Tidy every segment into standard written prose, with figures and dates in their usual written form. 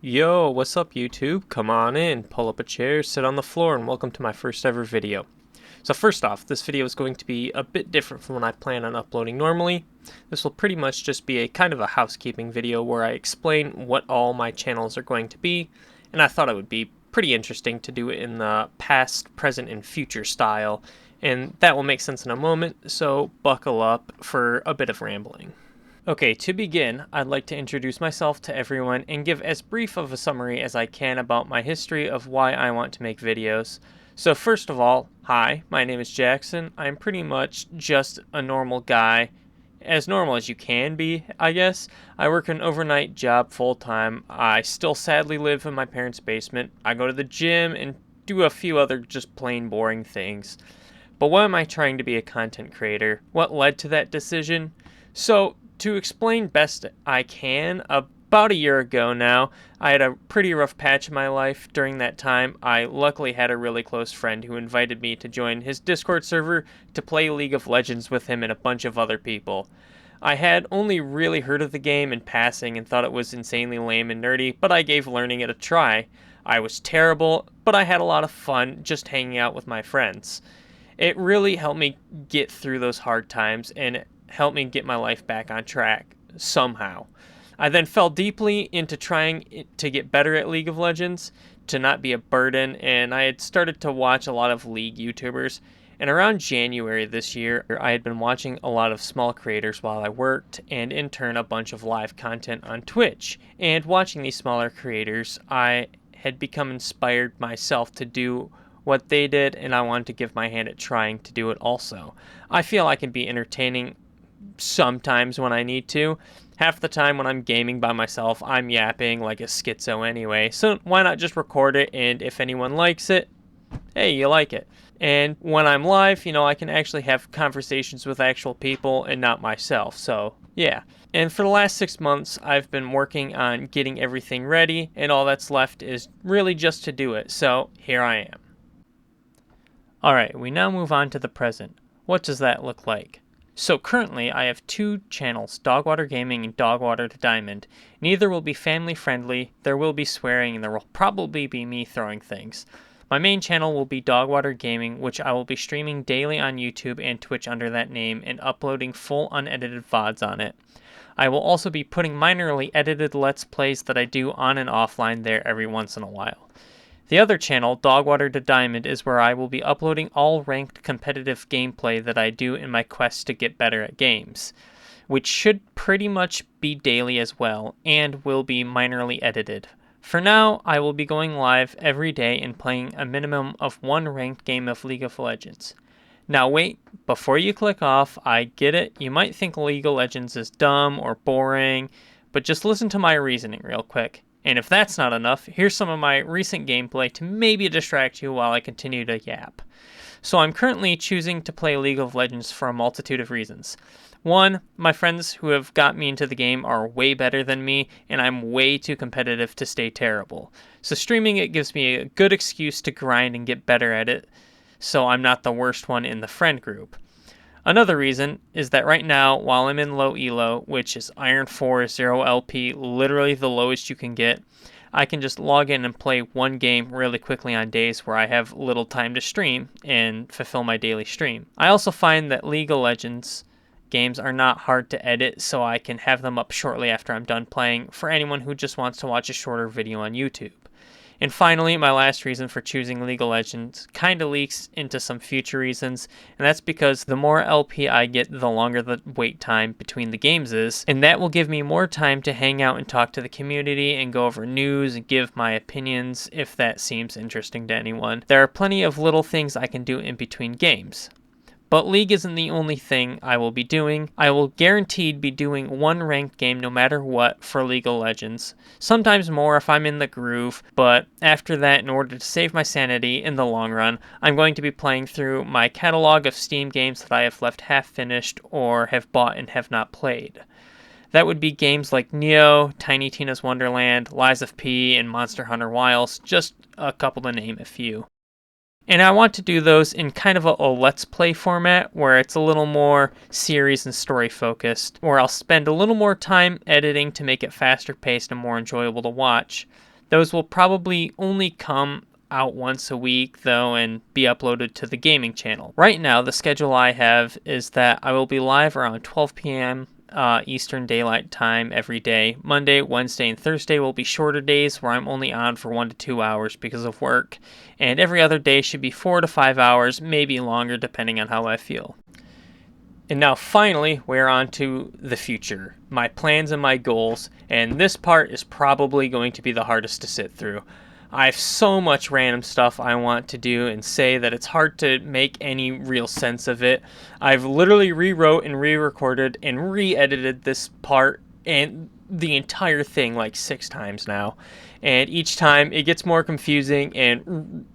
Yo, what's up YouTube? Come on in, pull up a chair, sit on the floor, and welcome to my first ever video. So first off, this video is going to be a bit different from what I plan on uploading normally. This will pretty much just be a kind of a housekeeping video where I explain what all my channels are going to be, and I thought it would be pretty interesting to do it in the past, present, and future style, and that will make sense in a moment, so buckle up for a bit of rambling. Okay, to begin, I'd like to introduce myself to everyone and give as brief of a summary as I can about my history of why I want to make videos. So first of all, hi, my name is Jackson. I'm pretty much just a normal guy, as normal as you can be, I guess. I work an overnight job full-time. I still sadly live in my parents' basement. I go to the gym and do a few other just plain boring things. But why am I trying to be a content creator? What led to that decision? So, to explain best I can, about a year ago now, I had a pretty rough patch in my life. During that time, I luckily had a really close friend who invited me to join his Discord server to play League of Legends with him and a bunch of other people. I had only really heard of the game in passing and thought it was insanely lame and nerdy, but I gave learning it a try. I was terrible, but I had a lot of fun just hanging out with my friends. It really helped me get through those hard times and helped me get my life back on track, somehow. I then fell deeply into trying to get better at League of Legends, to not be a burden, and I had started to watch a lot of League YouTubers. And around January this year, I had been watching a lot of small creators while I worked, and in turn a bunch of live content on Twitch. And watching these smaller creators, I had become inspired myself to do what they did, and I wanted to give my hand at trying to do it also. I feel I can be entertaining sometimes when I need to. Half the time when I'm gaming by myself, I'm yapping like a schizo anyway, so why not just record it, and if anyone likes it, hey, you like it. And when I'm live, I can actually have conversations with actual people and not myself, so yeah. And for the last 6 months, I've been working on getting everything ready, and all that's left is really just to do it, so here I am. Alright, we now move on to the present. What does that look like? So currently, I have two channels, Dogwater Gaming and Dogwater to Diamond. Neither will be family friendly, there will be swearing, and there will probably be me throwing things. My main channel will be Dogwater Gaming, which I will be streaming daily on YouTube and Twitch under that name and uploading full unedited VODs on it. I will also be putting minorly edited Let's Plays that I do on and offline there every once in a while. The other channel, Dogwater to Diamond, is where I will be uploading all ranked competitive gameplay that I do in my quest to get better at games, which should pretty much be daily as well, and will be minorly edited. For now, I will be going live every day and playing a minimum of one ranked game of League of Legends. Now wait, before you click off, I get it, you might think League of Legends is dumb or boring, but just listen to my reasoning real quick. And if that's not enough, here's some of my recent gameplay to maybe distract you while I continue to yap. So I'm currently choosing to play League of Legends for a multitude of reasons. One, my friends who have got me into the game are way better than me, and I'm way too competitive to stay terrible. So streaming it gives me a good excuse to grind and get better at it, so I'm not the worst one in the friend group. Another reason is that right now, while I'm in low elo, which is Iron 4, 0 LP, literally the lowest you can get, I can just log in and play one game really quickly on days where I have little time to stream and fulfill my daily stream. I also find that League of Legends games are not hard to edit, so I can have them up shortly after I'm done playing for anyone who just wants to watch a shorter video on YouTube. And finally, my last reason for choosing League of Legends kind of leaks into some future reasons, and that's because the more LP I get, the longer the wait time between the games is, and that will give me more time to hang out and talk to the community and go over news and give my opinions if that seems interesting to anyone. There are plenty of little things I can do in between games. But League isn't the only thing I will be doing. I will guaranteed be doing one ranked game no matter what for League of Legends. Sometimes more if I'm in the groove, but after that, in order to save my sanity in the long run, I'm going to be playing through my catalog of Steam games that I have left half finished or have bought and have not played. That would be games like Neo, Tiny Tina's Wonderland, Lies of P, and Monster Hunter Wilds, just a couple to name a few. And I want to do those in kind of a Let's Play format where it's a little more series and story focused, where I'll spend a little more time editing to make it faster paced and more enjoyable to watch. Those will probably only come out once a week though and be uploaded to the gaming channel. Right now, the schedule I have is that I will be live around 12 p.m. Eastern Daylight Time every day. Monday, Wednesday, and Thursday will be shorter days where I'm only on for 1 to 2 hours because of work, and every other day should be 4 to 5 hours, maybe longer depending on how I feel. And now finally, we're on to the future, my plans and my goals, and this part is probably going to be the hardest to sit through. I have so much random stuff I want to do and say that it's hard to make any real sense of it. I've literally rewrote and re-recorded and re-edited this part and the entire thing like 6 times now. And each time it gets more confusing and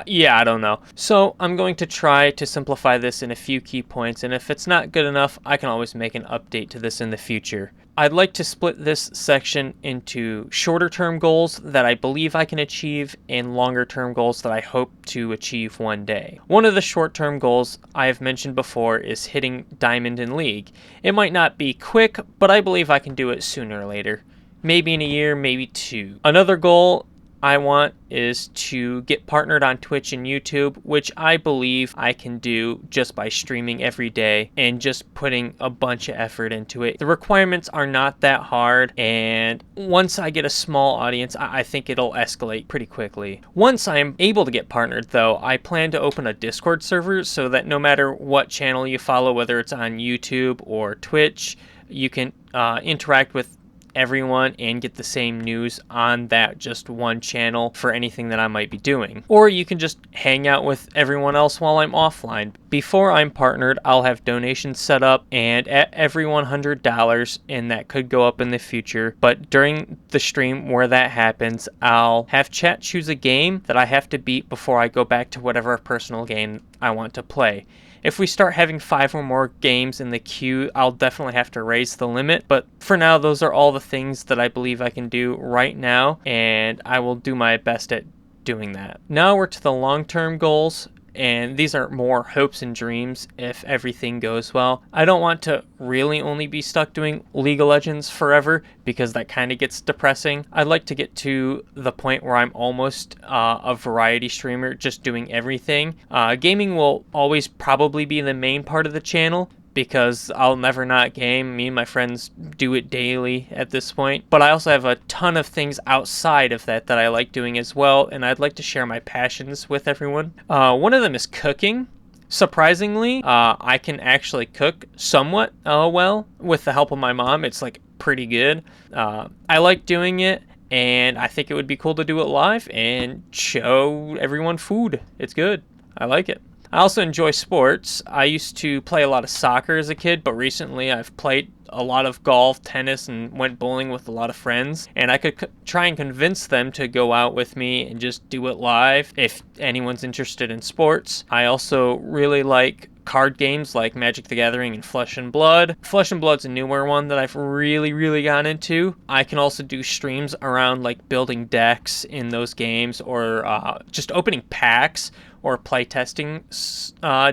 yeah, I don't know. So I'm going to try to simplify this in a few key points, and if it's not good enough, I can always make an update to this in the future. I'd like to split this section into shorter term goals that I believe I can achieve and longer term goals that I hope to achieve one day. One of the short term goals I have mentioned before is hitting Diamond in League. It might not be quick, but I believe I can do it sooner or later. Maybe in a year, maybe 2. Another goal I want is to get partnered on Twitch and YouTube, which I believe I can do just by streaming every day and just putting a bunch of effort into it. The requirements are not that hard, and once I get a small audience, I think it'll escalate pretty quickly. Once I'm able to get partnered though, I plan to open a Discord server so that no matter what channel you follow, whether it's on YouTube or Twitch, you can interact with everyone and get the same news on that just one channel for anything that I might be doing. Or you can just hang out with everyone else while I'm offline. Before I'm partnered, I'll have donations set up, and at every $100, and that could go up in the future, but during the stream where that happens, I'll have chat choose a game that I have to beat before I go back to whatever personal game I want to play. If we start having 5 or more games in the queue, I'll definitely have to raise the limit. But for now, those are all the things that I believe I can do right now, and I will do my best at doing that. Now we're to the long-term goals, and these are more hopes and dreams if everything goes well. I don't want to really only be stuck doing League of Legends forever because that kind of gets depressing. I'd like to get to the point where I'm almost a variety streamer, just doing everything. Gaming will always probably be the main part of the channel, because I'll never not game. Me and my friends do it daily at this point. But I also have a ton of things outside of that that I like doing as well, and I'd like to share my passions with everyone. One of them is cooking. Surprisingly, I can actually cook somewhat well with the help of my mom. It's like pretty good. I like doing it, and I think it would be cool to do it live and show everyone food. It's good. I like it. I also enjoy sports. I used to play a lot of soccer as a kid, but recently I've played a lot of golf, tennis, and went bowling with a lot of friends. And I could try and convince them to go out with me and just do it live if anyone's interested in sports. I also really like card games like Magic the Gathering and Flesh and Blood. Flesh and Blood's a newer one that I've really gotten into. I can also do streams around like building decks in those games, or just opening packs or playtesting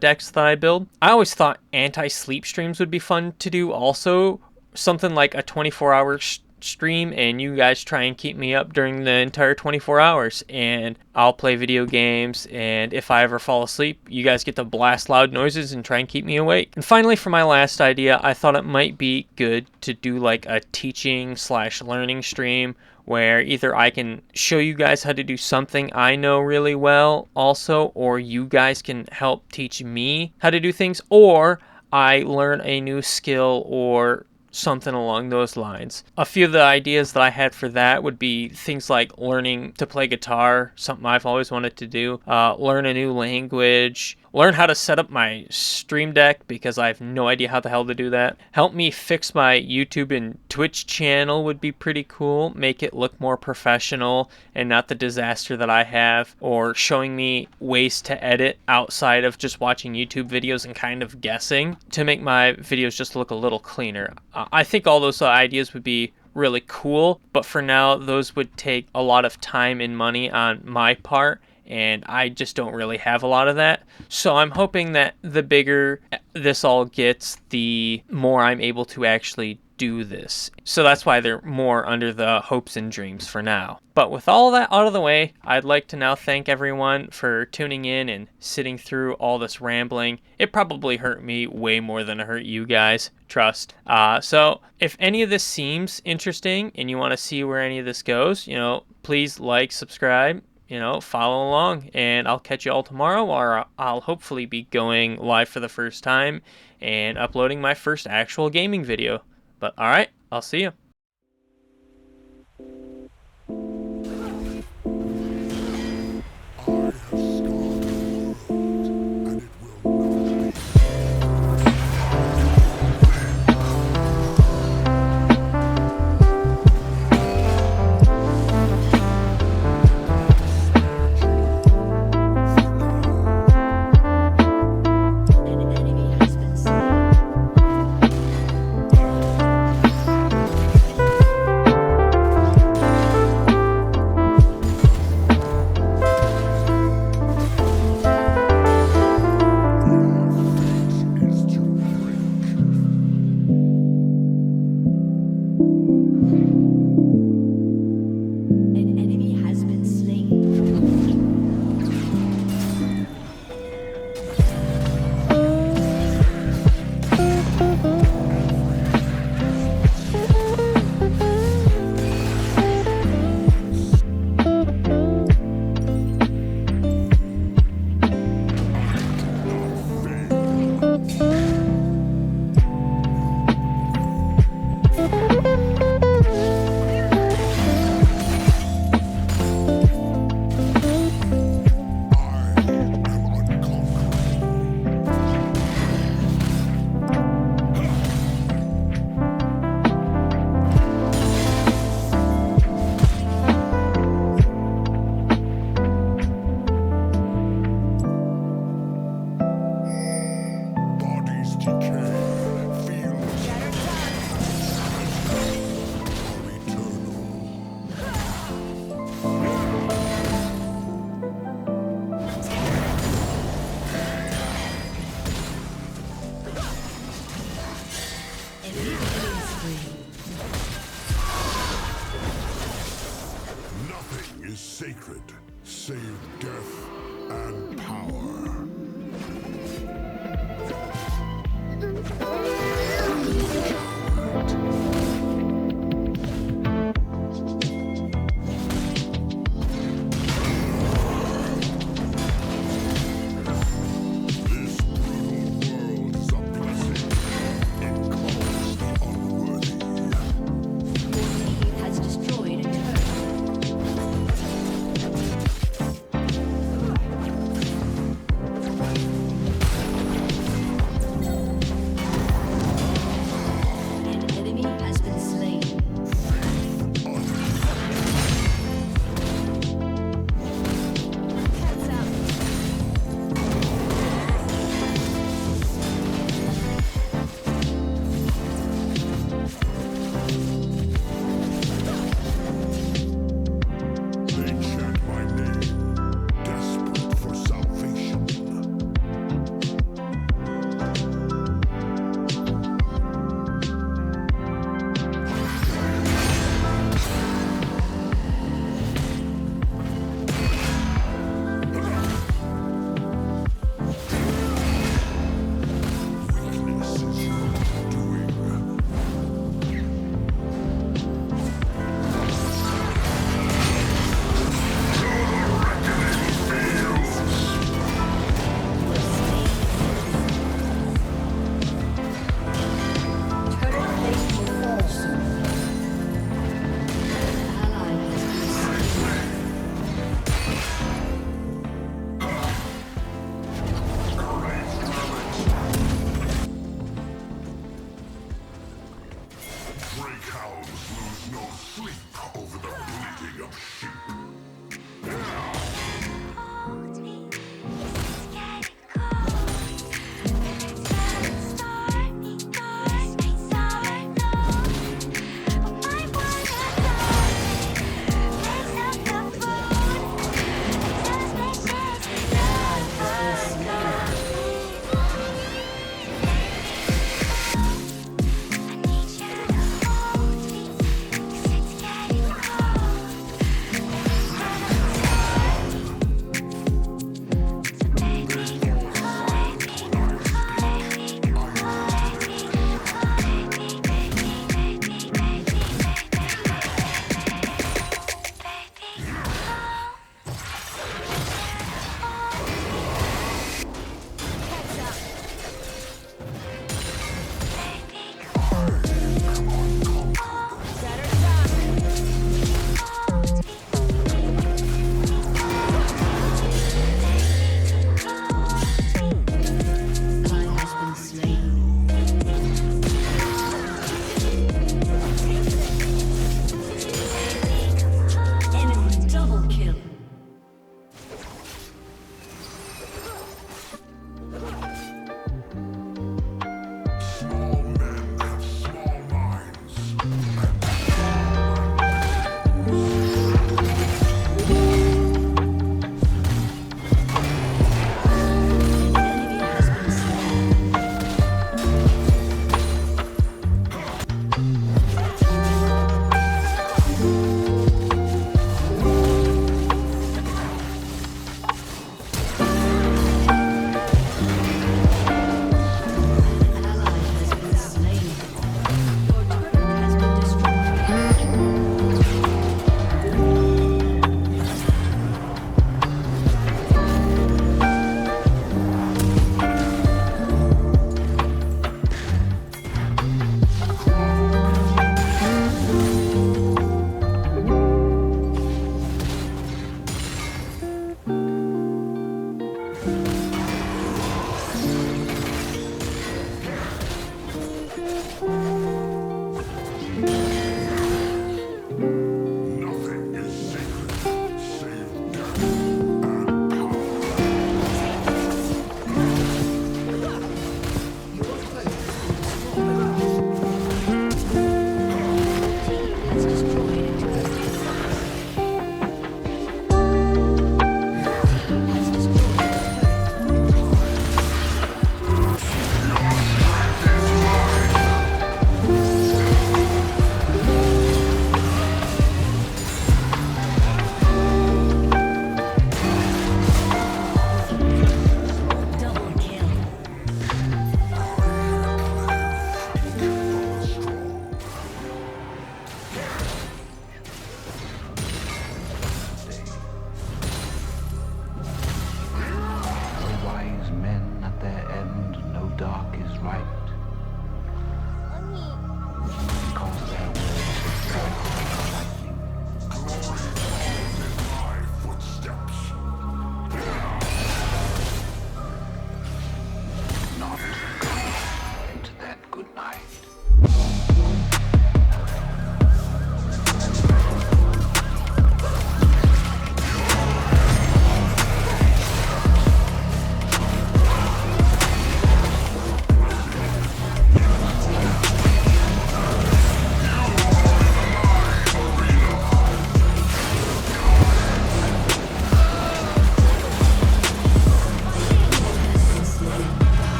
decks that I build. I always thought anti-sleep streams would be fun to do also. Something like a 24-hour stream and you guys try and keep me up during the entire 24 hours, and I'll play video games, and if I ever fall asleep, you guys get to blast loud noises and try and keep me awake. And finally, for my last idea, I thought it might be good to do like a teaching/learning stream where either I can show you guys how to do something I know really well also, or you guys can help teach me how to do things, or I learn a new skill or something along those lines. A few of the ideas that I had for that would be things like learning to play guitar, something I've always wanted to do, learn a new language, learn how to set up my stream deck because I have no idea how the hell to do that. Help me fix my YouTube and Twitch channel would be pretty cool. Make it look more professional and not the disaster that I have. Or showing me ways to edit outside of just watching YouTube videos and kind of guessing to make my videos just look a little cleaner. I think all those ideas would be really cool, but for now, those would take a lot of time and money on my part, and I just don't really have a lot of that. So I'm hoping that the bigger this all gets, the more I'm able to actually do this. So that's why they're more under the hopes and dreams for now. But with all that out of the way, I'd like to now thank everyone for tuning in and sitting through all this rambling. It probably hurt me way more than it hurt you guys, trust. So if any of this seems interesting and you want to see where any of this goes, please like, subscribe, follow along, and I'll catch you all tomorrow, or I'll hopefully be going live for the first time and uploading my first actual gaming video. But alright, I'll see you. Nothing is sacred save death and power. This brutal world is a blessing. It calls the unworthy. Has destroyed a turret.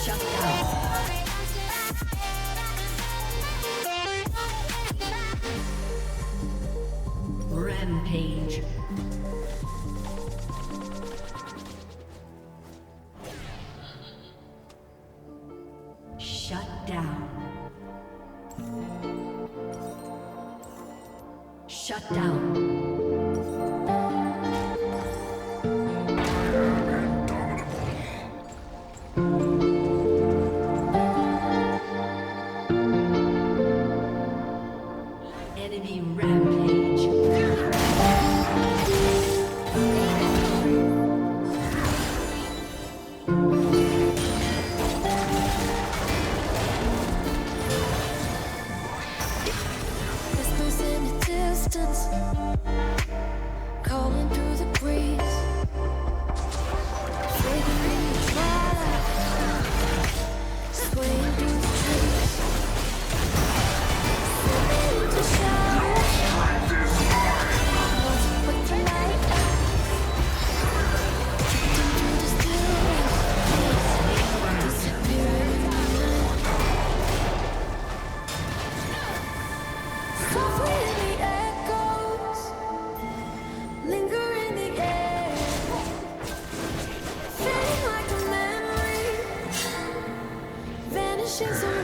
Shut down. Rampage. Shut down. Shut down. Enemy rampage. Whispers in the distance, calling through the breeze. Fading in the twilight, swaying through the trees. Slipping into shadows, lost with the light. Drifting through the stillness, disappearing in the night. Softly in the echoes, linger in the air, fading like a memory, vanishing somewhere.